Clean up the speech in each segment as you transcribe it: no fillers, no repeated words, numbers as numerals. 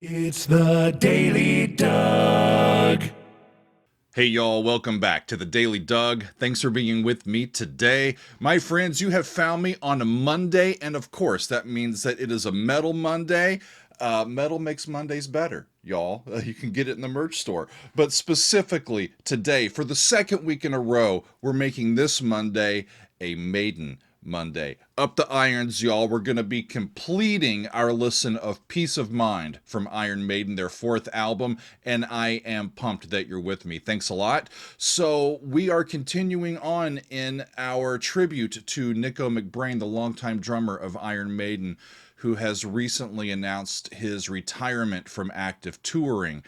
It's the Daily Doug. Hey y'all, welcome back to the Daily Doug. Thanks for being with me today. My friends, you have found me on a Monday, and of course that means that it is a Metal Monday. Metal makes Mondays better, y'all. You can get it in the merch store. But specifically today, for the second week in a row, we're making this Monday a Maiden Monday. Up the irons, y'all. We're going to be completing our listen of Peace of Mind from Iron Maiden, their fourth album, and I am pumped that you're with me. Thanks a lot. So we are continuing on in our tribute to Nicko McBrain, the longtime drummer of Iron Maiden, who has recently announced his retirement from active touring.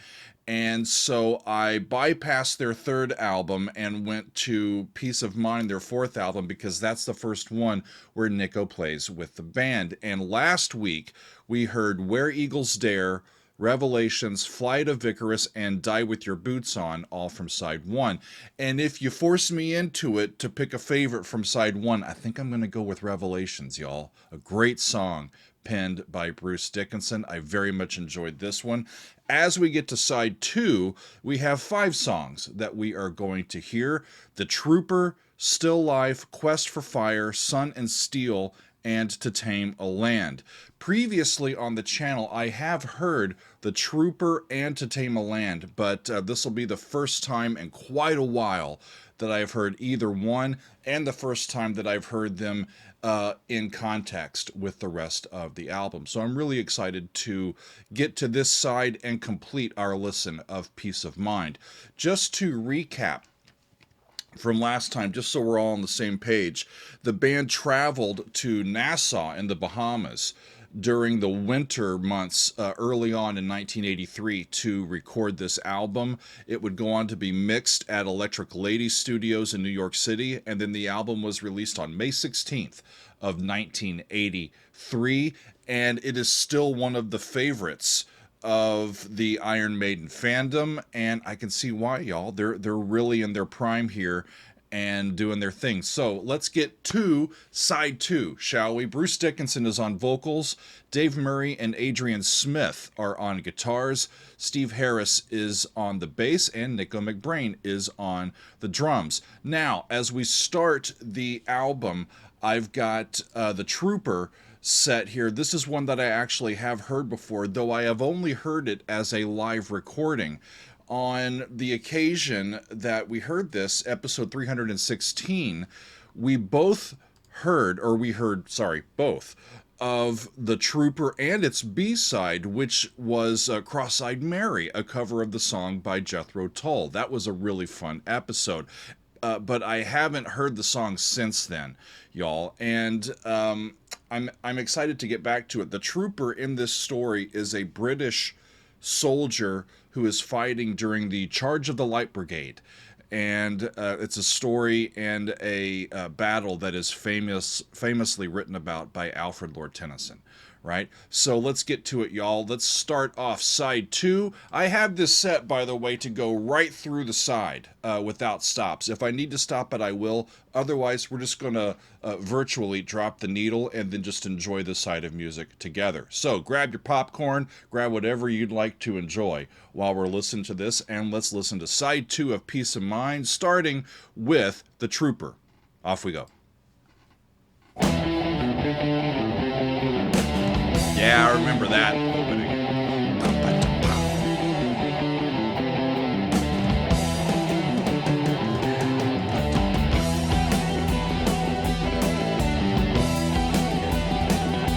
And so I bypassed their third album and went to Peace of Mind, their fourth album, because that's the first one where Nicko plays with the band. And last week, we heard Where Eagles Dare, Revelations, Flight of Icarus, and Die With Your Boots On, all from side one. And if you force me into it to pick a favorite from side one, I think I'm going to go with Revelations, y'all. A great song penned by Bruce Dickinson. I very much enjoyed this one. As we get to side two, we have 5 songs that we are going to hear. The Trooper, Still Life, Quest for Fire, Sun and Steel, and To Tame a Land. Previously on the channel, I have heard The Trooper and To Tame a Land, but this will be the first time in quite a while that I've heard either one, and the first time that I've heard them in context with the rest of the album. So I'm really excited to get to this side and complete our listen of Peace of Mind. Just to recap from last time, just so we're all on the same page, the band traveled to Nassau in the Bahamas during the winter months early on in 1983 to record this album. It would go on to be mixed at Electric Lady Studios in New York City, and then the album was released on May 16th of 1983, and it is still one of the favorites of the Iron Maiden fandom, and I can see why, y'all. They're really in their prime here and doing their thing. So let's get to side 2, shall we? Bruce Dickinson is on vocals. Dave Murray and Adrian Smith are on guitars. Steve Harris is on the bass, and Nicko McBrain is on the drums. Now, as we start the album, I've got The Trooper set here. This is one that I actually have heard before, though I have only heard it as a live recording. On the occasion that we heard this, episode 316, we both heard both of The Trooper and its B-side, which was Cross-Eyed Mary, a cover of the song by Jethro Tull. That was a really fun episode. But I haven't heard the song since then, y'all, and I'm excited to get back to it. The Trooper in this story is a British soldier who is fighting during the Charge of the Light Brigade, and it's a story and a battle that is famously written about by Alfred Lord Tennyson. Right? So let's get to it, y'all. Let's start off side 2. I have this set, by the way, to go right through the side without stops. If I need to stop it, I will. Otherwise, we're just going to virtually drop the needle and then just enjoy the side of music together. So grab your popcorn, grab whatever you'd like to enjoy while we're listening to this, and let's listen to side 2 of Peace of Mind, starting with The Trooper. Off we go. Yeah, I remember that opening.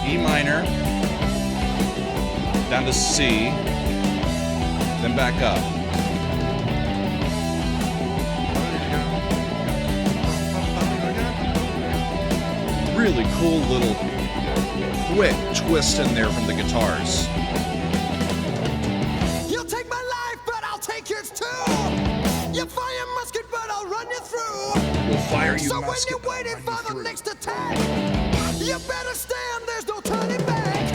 E minor, down to C, then back up. Really cool little quick twist in there from the guitars. You'll take my life, but I'll take yours too. You fire musket, but I'll run you through. We'll fire you so musket, when you're waiting for the next attack, you better stand, there's no turning back.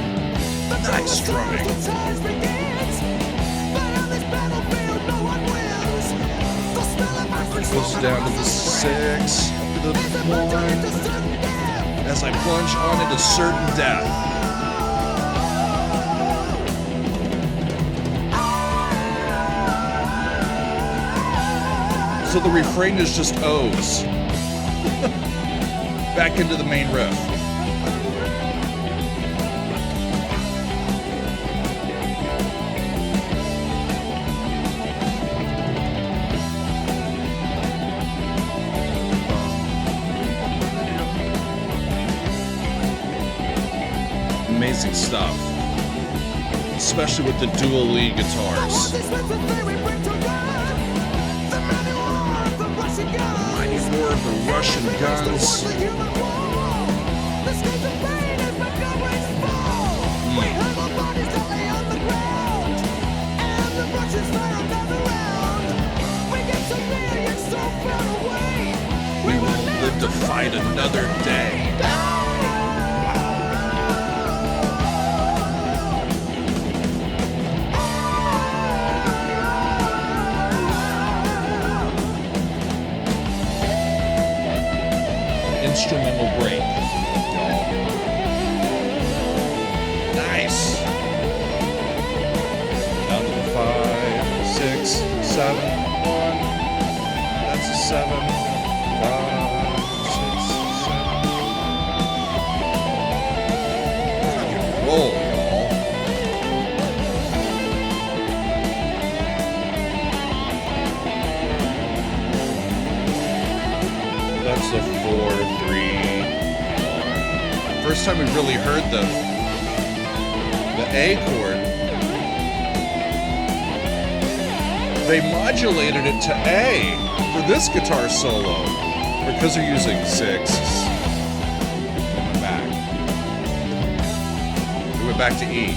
The nice strumming. The time begins, but on this battlefield no one wins. The smell of ice goes down to the 6, to the 1. As I plunge on into certain death. So the refrain is just O's. Back into the main riff. Amazing stuff. Especially with the dual lead guitars. Mighty roar of the Russian guns. We will live to fight another day. Instrumental break. Nice. Down to the 5, 6, 7, 1. That's a 7. 5, 6, 7. Roll, y'all. That's a 4, 3. First time we really heard the A chord. They modulated it to A for this guitar solo because they're using 6s. Coming back. We went back to E.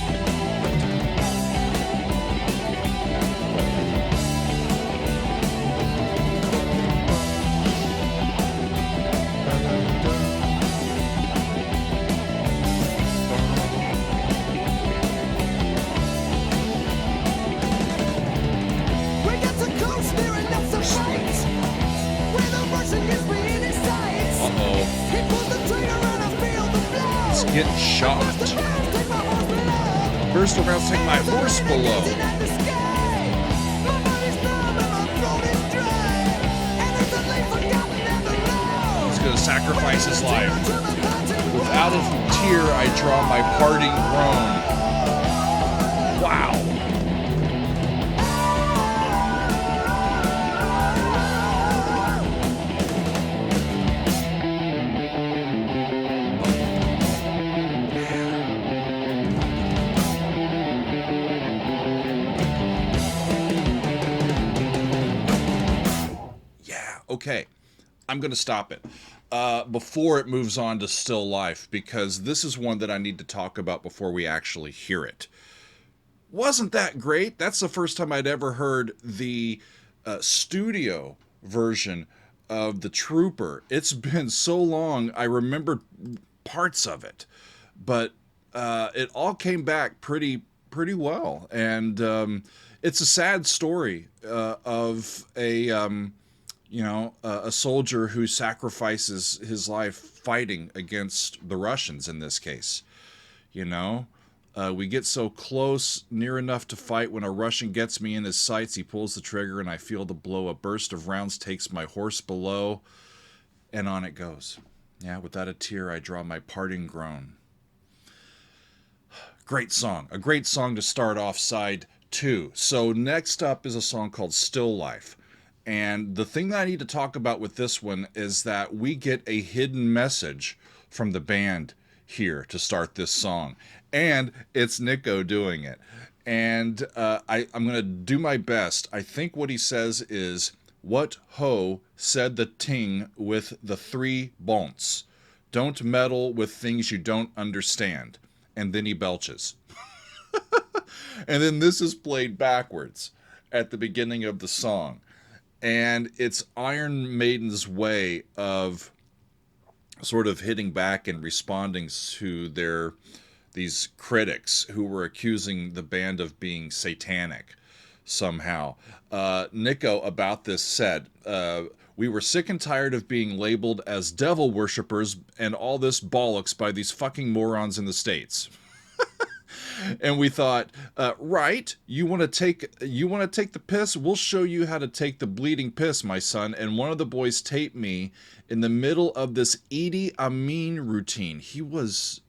Getting shocked. First around, take my horse below. He's gonna sacrifice his life. Without a tear, I draw my parting groan. Wow. Okay, I'm going to stop it before it moves on to Still Life, because this is one that I need to talk about before we actually hear it. Wasn't that great? That's the first time I'd ever heard the studio version of the Trooper. It's been so long, I remember parts of it, but it all came back pretty well. And it's a sad story of a soldier who sacrifices his life fighting against the Russians in this case. We get so close, near enough to fight. When a Russian gets me in his sights, he pulls the trigger and I feel the blow. A burst of rounds takes my horse below, and on it goes. Yeah, without a tear, I draw my parting groan. Great song. A great song to start off side 2. So next up is a song called Still Life. And the thing that I need to talk about with this one is that we get a hidden message from the band here to start this song. And it's Nico doing it. And I'm going to do my best. I think what he says is, "What ho said the ting with the 3 bonts. Don't meddle with things you don't understand." And then he belches. And then this is played backwards at the beginning of the song. And it's Iron Maiden's way of sort of hitting back and responding to these critics who were accusing the band of being satanic somehow. Nico about this said, "We were sick and tired of being labeled as devil worshippers and all this bollocks by these fucking morons in the States." And we thought, right, you want to take the piss? We'll show you how to take the bleeding piss, my son. And one of the boys taped me in the middle of this Idi Amin routine. He was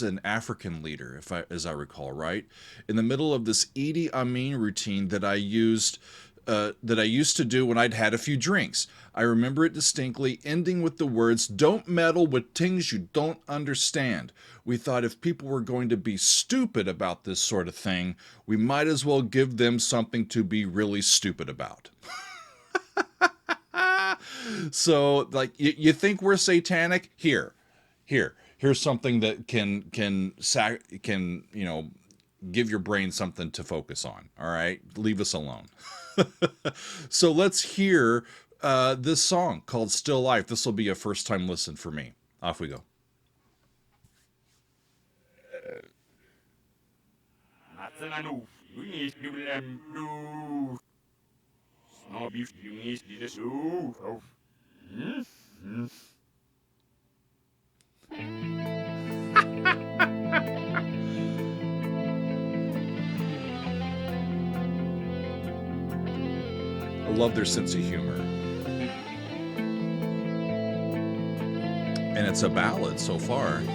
an African leader, as I recall, right? In the middle of this Idi Amin routine that I used to do when I'd had a few drinks. I remember it distinctly, ending with the words, "Don't meddle with things you don't understand." We thought if people were going to be stupid about this sort of thing, we might as well give them something to be really stupid about. So, like, you think we're satanic? Here's something that can give your brain something to focus on. All right, leave us alone. So let's hear this song called "Still Life." This will be a first time listen for me. Off we go. I love their sense of humor. And it's a ballad so far. 1,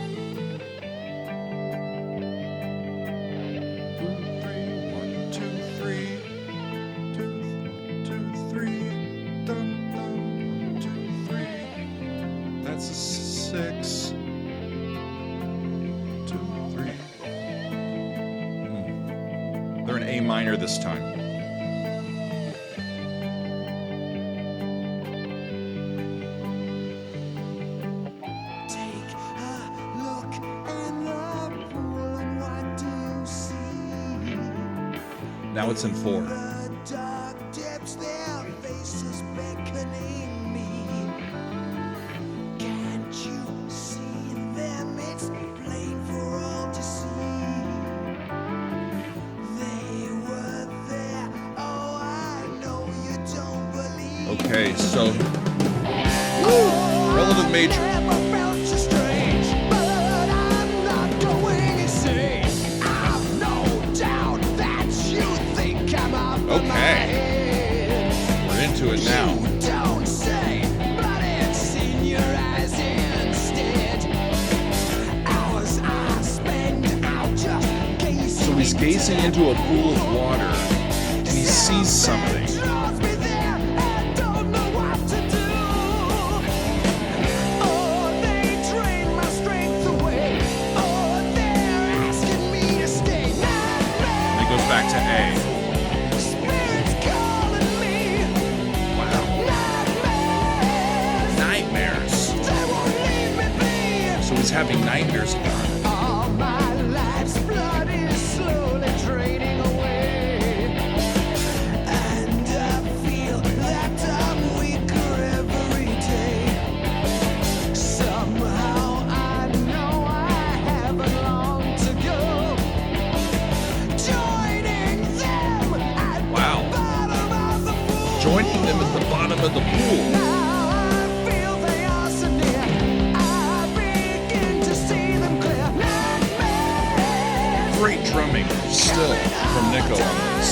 2, 3. 2, 3. Dun, dun. 1, 2, 3. That's a 6. 2, 3. They're in A minor this time. Now it's in 4. Okay, so relative major. Okay, we're into it now. So he's gazing into a pool of water and he sees something. And he goes back to A. He's having nightmares about it. All my life's blood is slowly draining away, and I feel that I'm weaker every day. Somehow I know I haven't long to go, joining them at the bottom of the pool. Joining them at the bottom of the pool. Great drumming still from Nico on this.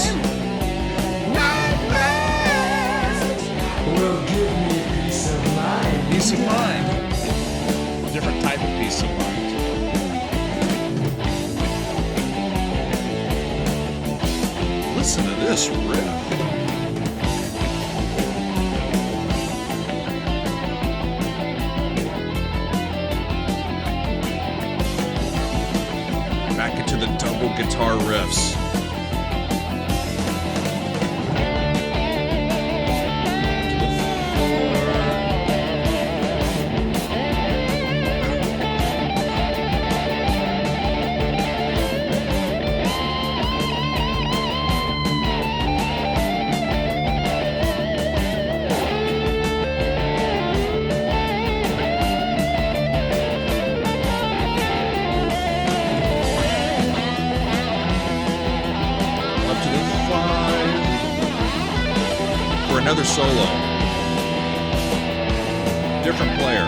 Will give me peace of mind. Peace of mind. Different type of peace of mind. Listen to this riff. Back into the double guitar riffs. Another solo. Different player.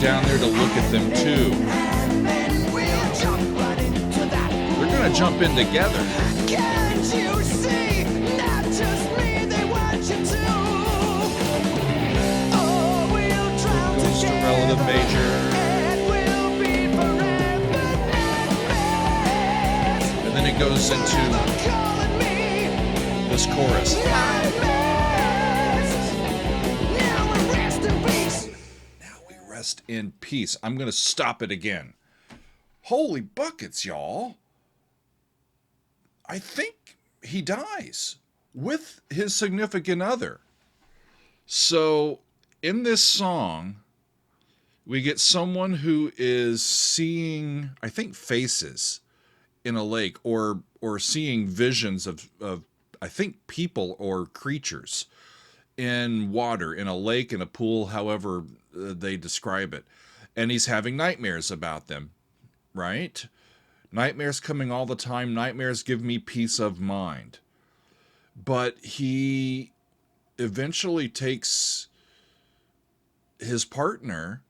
down there to look at them too. And then we'll jump right into that. They're gonna jump in together. Can't you see? Not just me, they want you to. Oh, we'll drown Goes to together. relative major. And we'll be forever nightmares. And then it goes into Calling me this chorus. nightmares. Now we rest in peace. Now we rest in peace. I'm gonna stop it again. Holy buckets, y'all. I think he dies with his significant other. So in this song, we get someone who is seeing, I think, faces in a lake, or seeing visions of I think people or creatures in water, in a lake, in a pool, however they describe it. And he's having nightmares about them, right? Nightmares coming all the time. Nightmares give me peace of mind. But he eventually takes his partner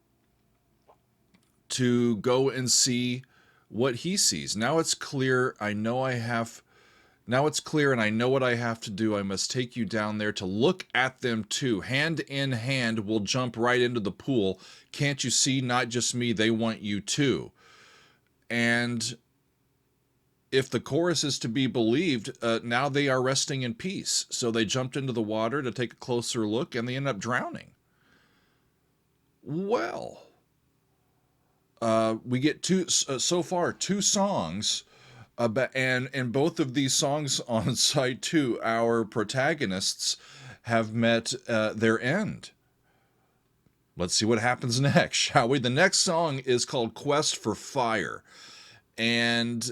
to go and see what he sees. Now it's clear. Now it's clear, and I know what I have to do. I must take you down there to look at them too. Hand in hand, we'll jump right into the pool. Can't you see? Not just me, they want you too. And if the chorus is to be believed, now they are resting in peace. So they jumped into the water to take a closer look, and they end up drowning. Well, we get so far two songs, and both of these songs on side 2, our protagonists have met their end. Let's see what happens next, shall we? The next song is called Quest for Fire. And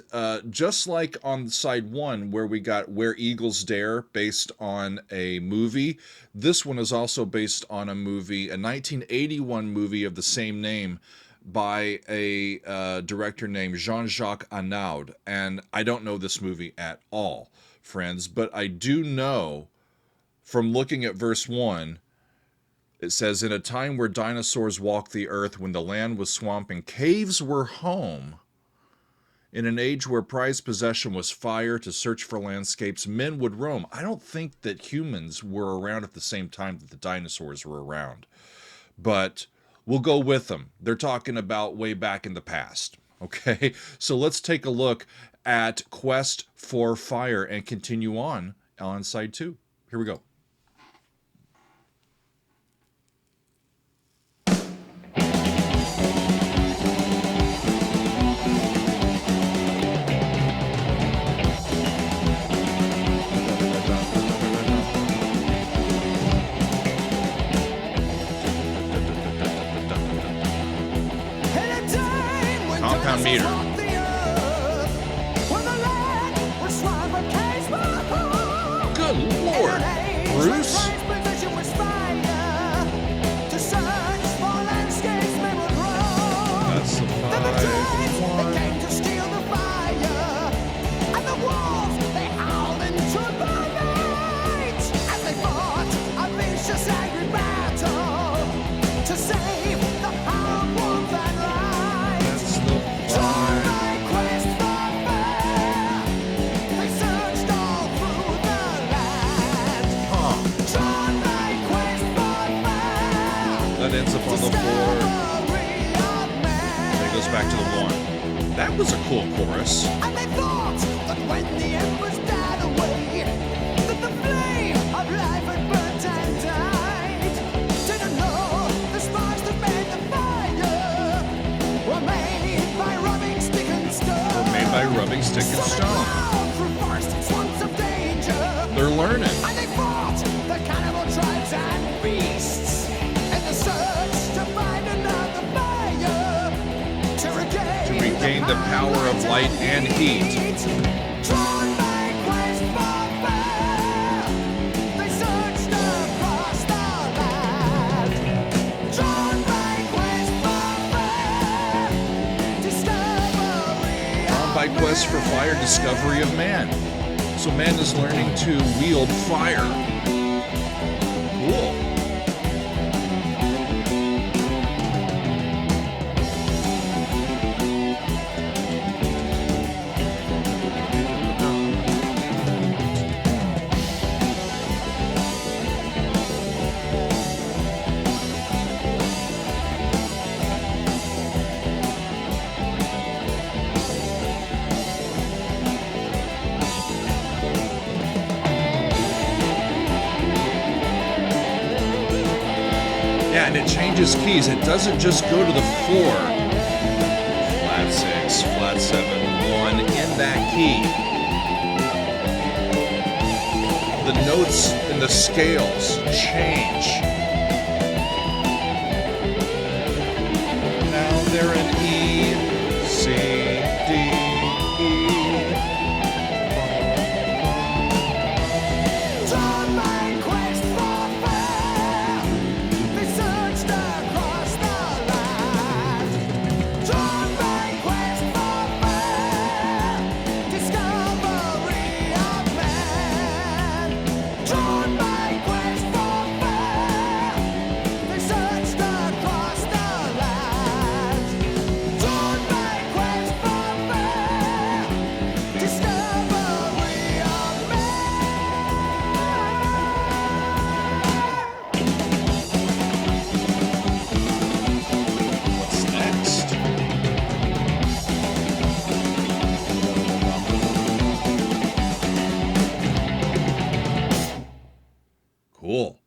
just like on side 1, where we got Where Eagles Dare, based on a movie, this one is also based on a movie, a 1981 movie of the same name, by a director named Jean-Jacques Annaud. And I don't know this movie at all, friends, but I do know from looking at verse 1, it says, in a time where dinosaurs walked the earth, when the land was swamp and caves were home, in an age where prized possession was fire, to search for landscapes, men would roam. I don't think that humans were around at the same time that the dinosaurs were around, but we'll go with them. They're talking about way back in the past. Okay, so let's take a look at Quest for Fire and continue on side 2. Here we go. Compound meter. Good Lord, Bruce. That's the 5. That ends up on the 4. Then it goes back to the 1. That was a cool chorus. And they thought that when the embers died away, that the flame of life had burnt and died. Didn't know the sparks that made the fire were made by rubbing stick and stone. Made by rubbing stick and stone. Through forest swamps of danger. They're learning. And they fought the cannibal tribes and beasts in the search to find another fire to regain The power of light and heat. Drawn by quest for fire, they searched across the land. Drawn by quest for fire, discovery. Drawn by quest for fire, discovery of man. So man is learning to wield fire. Cool. Yeah, and it changes keys. It doesn't just go to the 4. Flat 6, flat 7, 1 in that key. The notes and the scales change. Now they're in E, C, D, E. Drawn by quest for fire, they searched across the land. Drawn by quest for fire, discovery of man. Drawn by quest for fire, they searched across the land. Drawn by quest for fire, discovery of man. What's next? Cool.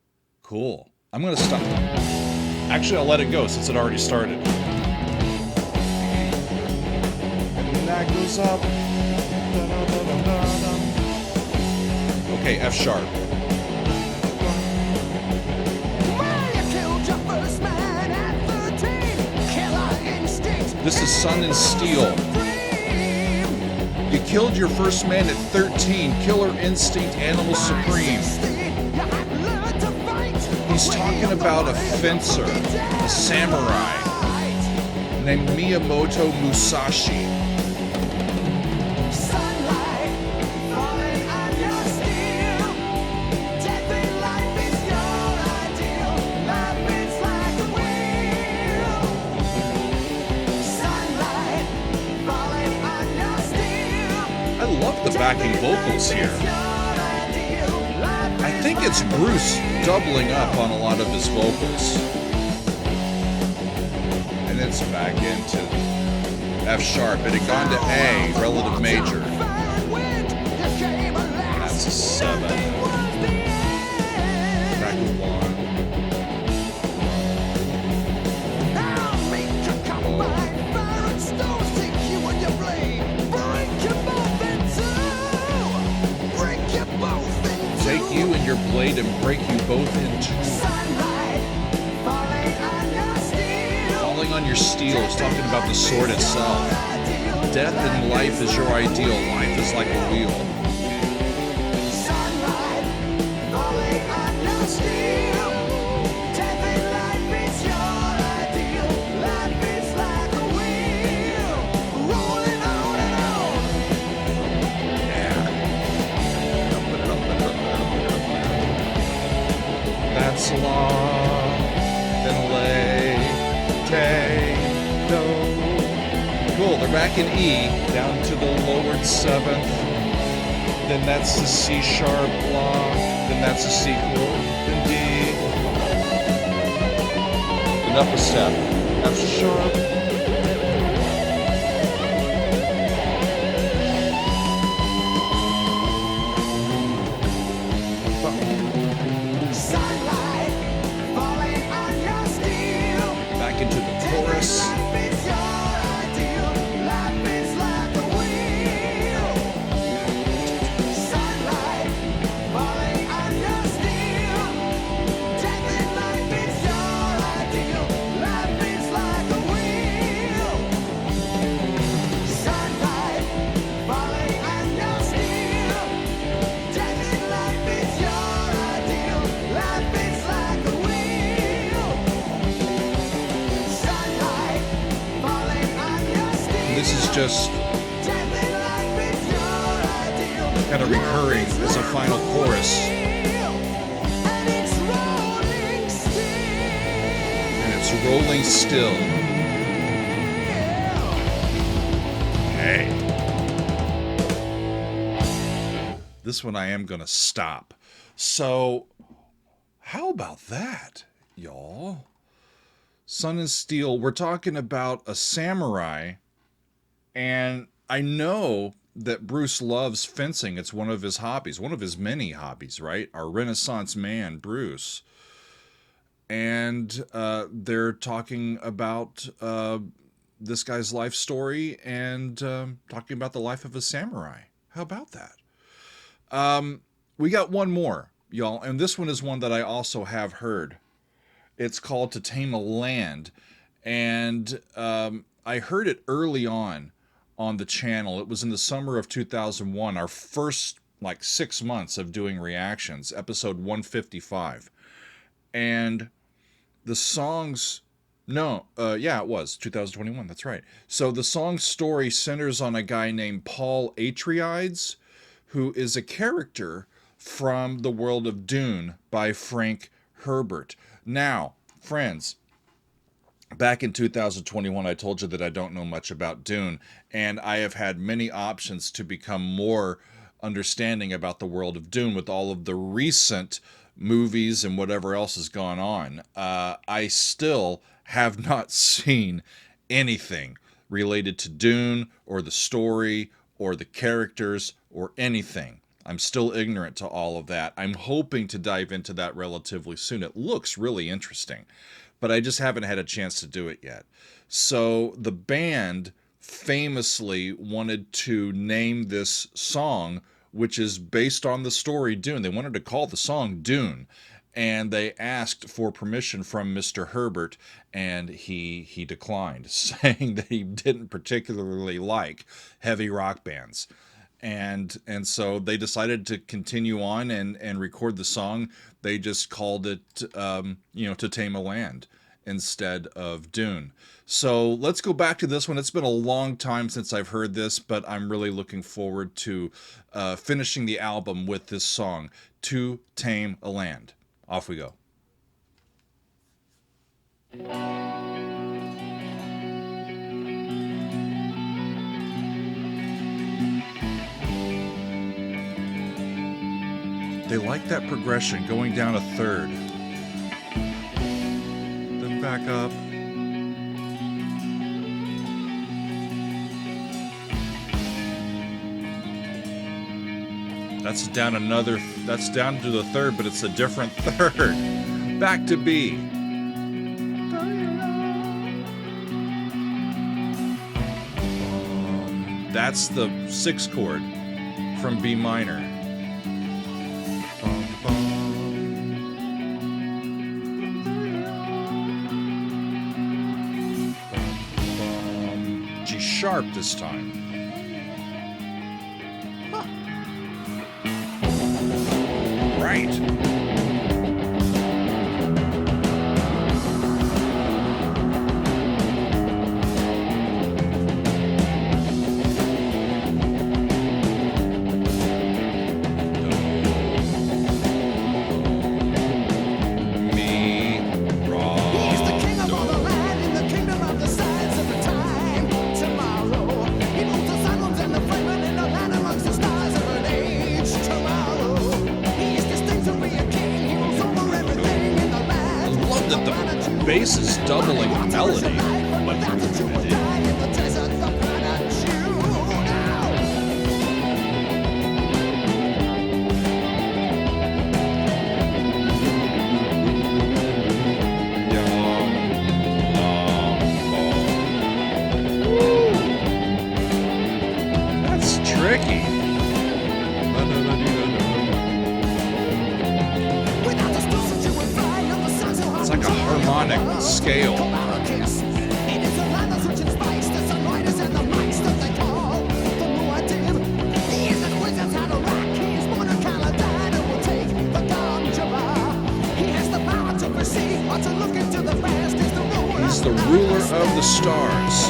Cool. I'm going to stop. Actually, I'll let it go since it already started. And that goes up. Okay, F sharp. Well, you killed your first man at 13. Killer instinct. This is Sun and Steel. Supreme. You killed your first man at 13. Killer instinct, animal supreme. 16, you had learned to fight. He's talking about a fencer, a samurai, named Miyamoto Musashi. Sunlight falling on your steel. Death in life is your ideal. Life is like a wheel. Sunlight falling on your steel. I love the backing vocals here. I think it's Bruce doubling up on a lot of his vocals. And it's back into F sharp. It had gone to A, relative major. That's a 7. Back to 1. Take you and your blade and break you both in two. Falling on your steel is talking about the sword itself. Death in life is your ideal. Life is like a wheel. That's long and lay, do. Cool, they're back in E, down to the lowered 7th. Then that's the C sharp long, then that's a C chord, then D. Then up a step, F sharp. Back into the chorus. This is just kind of recurring as a final chorus. And it's rolling still. Hey. This one I am going to stop. So, how about that, y'all? Sun and Steel, we're talking about a samurai. And I know that Bruce loves fencing. It's one of his hobbies, one of his many hobbies, right? Our Renaissance man, Bruce. and they're talking about this guy's life story and talking about the life of a samurai. How about that? We got one more, y'all, and this one is one that I also have heard. It's called To Tame a Land, and I heard it early on the channel. It was in the summer of 2001, our first like 6 months of doing reactions, episode 155. And the songs, it was 2021, that's right. So the song's story centers on a guy named Paul Atreides, who is a character from the world of Dune by Frank Herbert. Now, friends, back in 2021, I told you that I don't know much about Dune, and I have had many options to become more understanding about the world of Dune with all of the recent movies and whatever else has gone on. I still have not seen anything related to Dune or the story or the characters or anything. I'm still ignorant to all of that. I'm hoping to dive into that relatively soon. It looks really interesting, but I just haven't had a chance to do it yet. So the band famously wanted to name this song, which is based on the story Dune. They wanted to call the song Dune, and they asked for permission from Mr. Herbert, and he declined, saying that he didn't particularly like heavy rock bands. And so they decided to continue on and record the song. They just called it, To Tame a Land instead of Dune. So let's go back to this one. It's been a long time since I've heard this, but I'm really looking forward to finishing the album with this song, To Tame a Land. Off we go. They like that progression, going down a third, then back up. That's down to the third, but it's a different third. Back to B. That's the 6th chord from B minor. G sharp this time. Huh. Right. Bass is doubling the melody. That's tricky. It's like a harmonic scale. He's the ruler of the stars.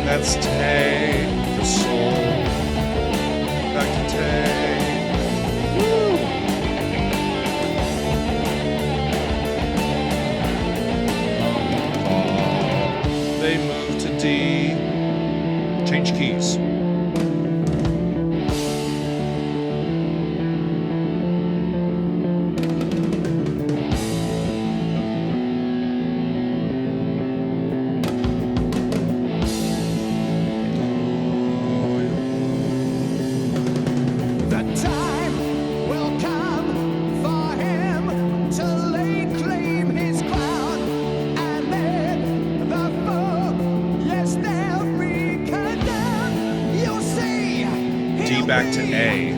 That's Tay, the soul. Back to Tay. Woo! to A.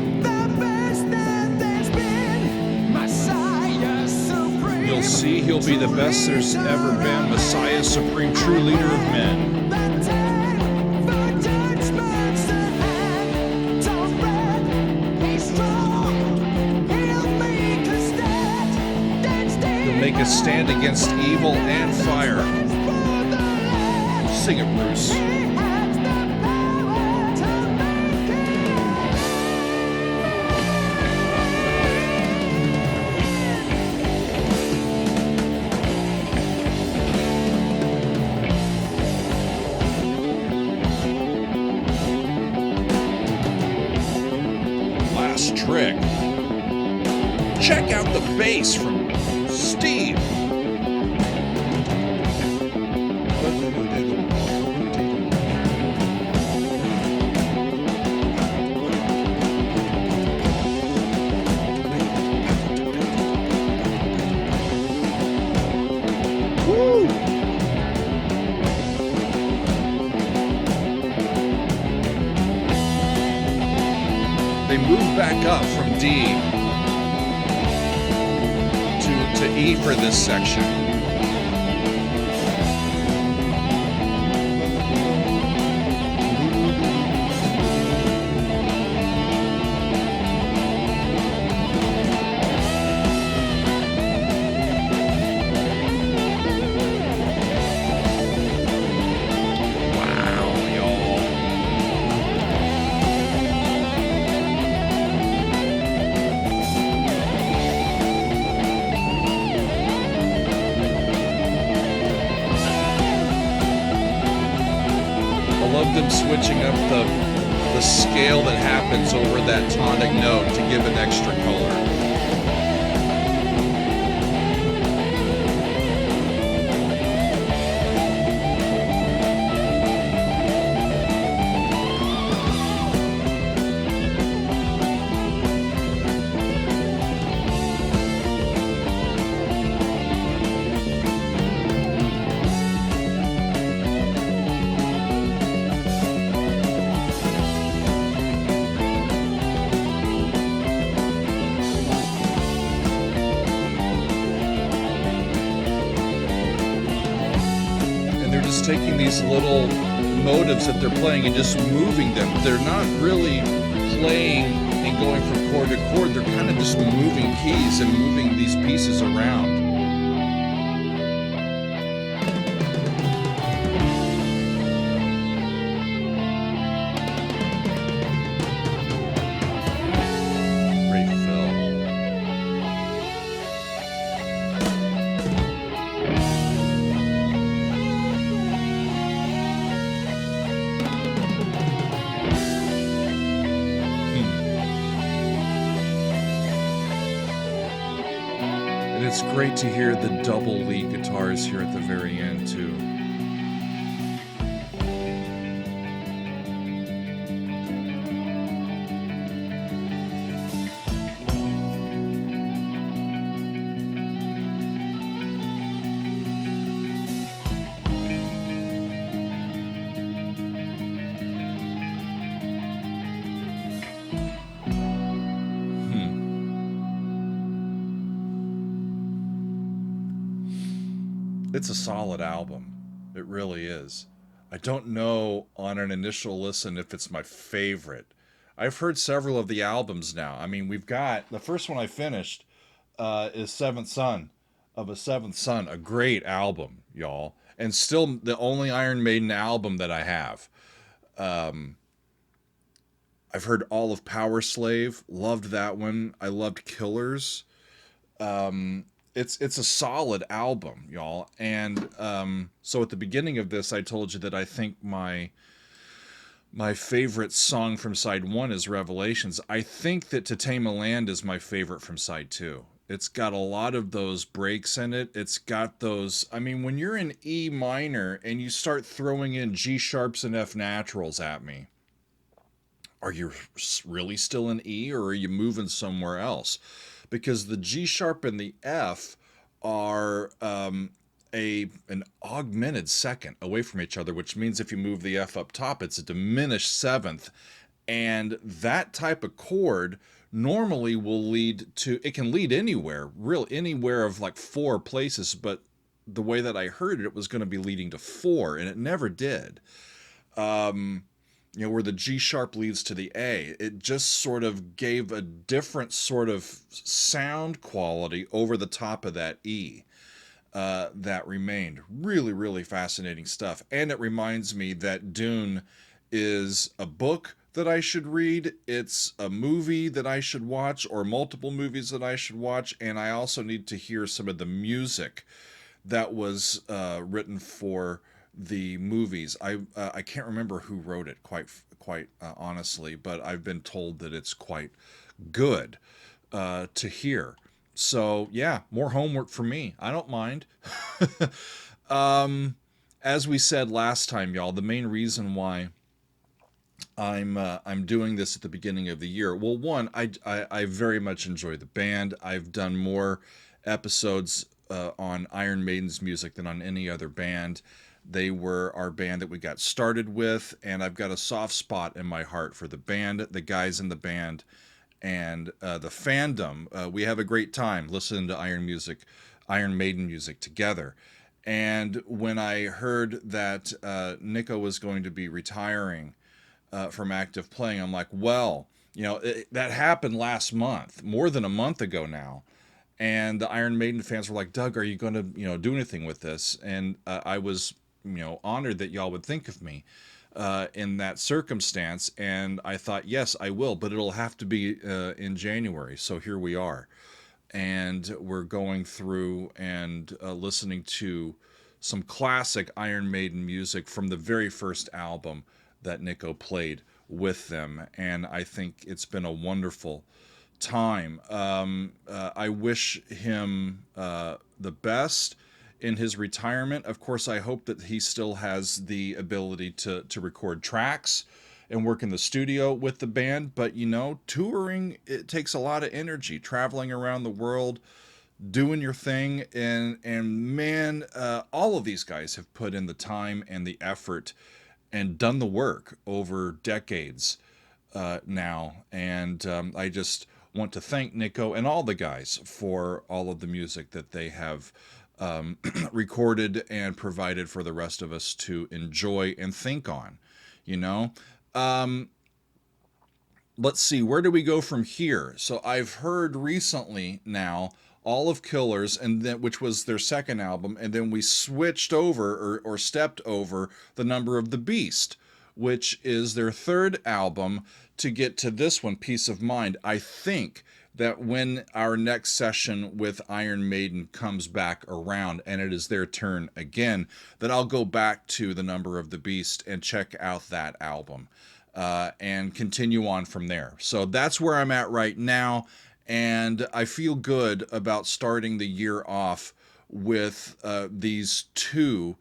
You'll see he'll be the best there's ever been, Messiah, supreme, true leader of men. He'll make a stand against evil and fire. Sing it, Bruce. Last trick. Check out the bass from Steve. Woo! They move back up from D to E for this section. Wow, y'all. I love them switching up the scale that happens over that tonic note to give an extra color. Just taking these little motives that they're playing and just moving them. They're not really playing and going from chord to chord. They're kind of just moving keys and moving these pieces around. Great fill. And it's great to hear the double lead guitars here at the very end too. It's a solid album. It really is. I don't know on an initial listen if it's my favorite. I've heard several of the albums now. I mean, we've got the first one I finished is Seventh Son of a Seventh Son, a great album, y'all, and still the only Iron Maiden album that I have. I've heard all of Power Slave, loved that one. I loved Killers. It's a solid album, y'all. And so at the beginning of this, I told you that I think my favorite song from side 1 is Revelations. I think that To Tame a Land is my favorite from side 2. It's got a lot of those breaks in it. It's got those, I mean, when you're in E minor and you start throwing in G sharps and F naturals at me, are you really still in E or are you moving somewhere else? Because the G sharp and the F are an augmented second away from each other, which means if you move the F up top, it's a diminished seventh And that type of chord normally will lead to, it can lead anywhere, real anywhere of like 4 places, but the way that I heard it, it was going to be leading to 4, and it never did. Where the G sharp leads to the A, it just sort of gave a different sort of sound quality over the top of that E. That remained really, really fascinating stuff. And it reminds me that Dune is a book that I should read. It's a movie that I should watch, or multiple movies that I should watch. And I also need to hear some of the music that was written for the movies. I can't remember who wrote it quite honestly, but I've been told that it's quite good to hear. So yeah, more homework for me. I don't mind. As we said last time, y'all, the main reason why I'm doing this at the beginning of the year. Well, one, I very much enjoy the band. I've done more episodes on Iron Maiden's music than on any other band. They were our band that we got started with, and I've got a soft spot in my heart for the band, the guys in the band, and the fandom. We have a great time listening to Iron Maiden music together. And when I heard that Nico was going to be retiring from active playing, I'm like, well, that happened last month, more than a month ago now. And the Iron Maiden fans were like, Doug, are you going to, do anything with this? And I was, honored that y'all would think of me in that circumstance. And I thought, yes, I will, but it'll have to be in January. So here we are. And we're going through and listening to some classic Iron Maiden music from the very first album that Nico played with them. And I think it's been a wonderful time. I wish him the best in his retirement. Of course, I hope that he still has the ability to record tracks and work in the studio with the band. But, touring, it takes a lot of energy, traveling around the world, doing your thing. And man, all of these guys have put in the time and the effort and done the work over decades now. And I just want to thank Nico and all the guys for all of the music that they have recorded and provided for the rest of us to enjoy and think on, let's see, where do we go from here? So I've heard recently now all of Killers, and then, which was their second album, and then we switched over or stepped over the Number of the Beast, which is their third album, to get to this one, Peace of Mind. I think that when our next session with Iron Maiden comes back around and it is their turn again, that I'll go back to the Number of the Beast and check out that album and continue on from there. So that's where I'm at right now. And I feel good about starting the year off with these 2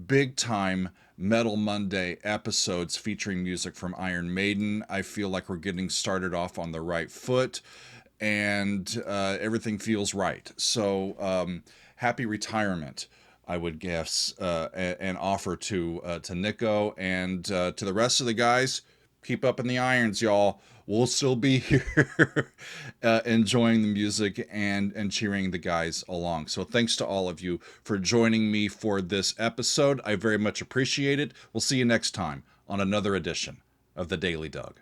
big-time Metal Monday episodes featuring music from Iron Maiden. I feel like we're getting started off on the right foot, and everything feels right. So happy retirement, I would guess, and offer to Nico, and to the rest of the guys. Keep up in the irons, y'all. We'll still be here enjoying the music and cheering the guys along. So thanks to all of you for joining me for this episode. I very much appreciate it. We'll see you next time on another edition of The Daily Doug.